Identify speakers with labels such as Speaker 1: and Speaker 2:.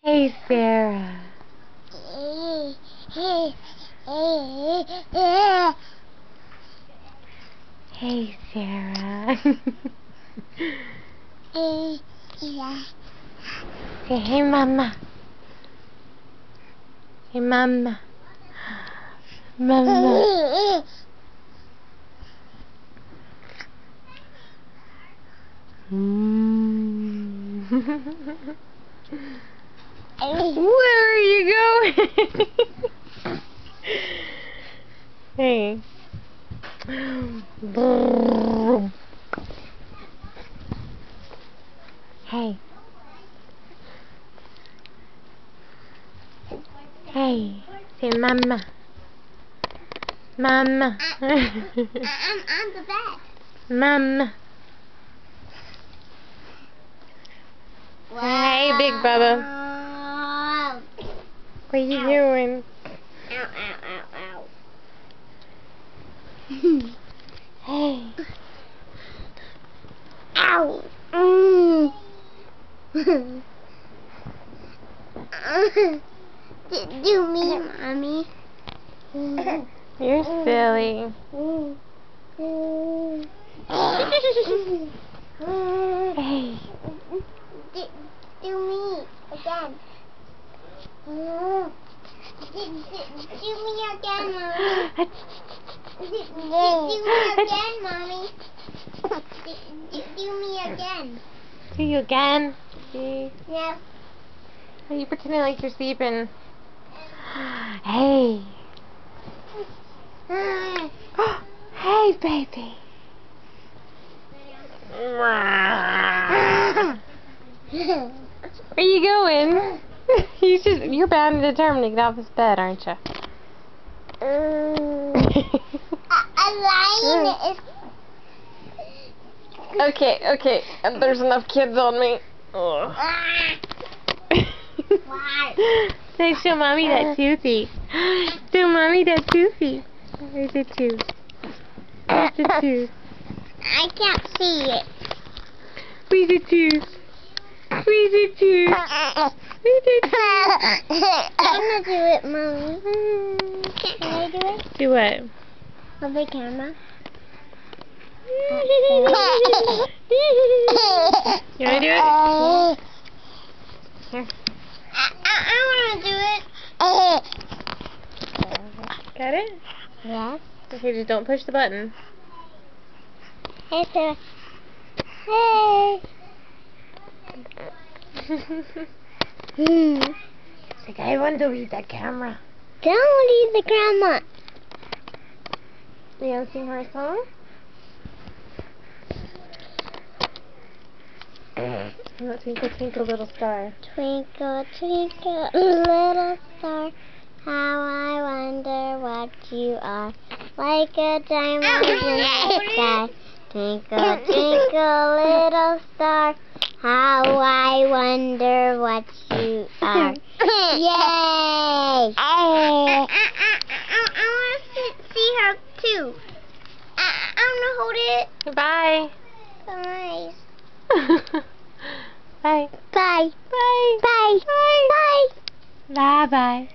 Speaker 1: Hey, Sarah. Hey, Sarah. Hey, Mama. Hey, Mama. Mama. Where are you going? Hey. Hey. Hey. Say Mama. Mama.
Speaker 2: I'm on the bed.
Speaker 1: Mama.
Speaker 2: Wow.
Speaker 1: Hey, Big Bubba. What are you doing?
Speaker 2: Ow, ow, ow, ow.
Speaker 1: Hey.
Speaker 2: Ow. Do me, Mommy.
Speaker 1: You're silly. Hey.
Speaker 2: Do me again. Do me again, Mommy. Do me again, Mommy. Do me again.
Speaker 1: Do you again? See?
Speaker 2: No.
Speaker 1: Are you pretending like you're sleeping? Hey. Hey, baby. Where you going? You're bound and determined to get off this bed, aren't you?
Speaker 2: A lion is...
Speaker 1: Okay. There's enough kids on me. Say, show Mommy that toothy. Show Mommy that toothy. Where's the tooth? Where's the tooth?
Speaker 2: I can't see it.
Speaker 1: Where's the tooth? Where's the tooth? Where's the tooth?
Speaker 2: I'm gonna do it, Mommy. Can I do it?
Speaker 1: Do what?
Speaker 2: With the camera.
Speaker 1: You wanna do it? Here.
Speaker 2: I wanna do it.
Speaker 1: Got it?
Speaker 2: Yes.
Speaker 1: Okay, just don't push the button.
Speaker 2: Hey, Sarah. Hey.
Speaker 1: It's like, I want to read that camera.
Speaker 2: Don't leave the camera.
Speaker 1: You want to sing her a song? Twinkle, twinkle, little star.
Speaker 2: Twinkle, twinkle, little star, how I wonder what you are. Like a diamond in the sky. Twinkle, twinkle, little star, how I wonder what you are. Yay! I want to see her too. I want to hold it.
Speaker 1: Bye.
Speaker 2: Nice.
Speaker 1: Bye.
Speaker 2: Bye.
Speaker 1: Bye.
Speaker 2: Bye. Bye. Bye.
Speaker 1: Bye. Bye.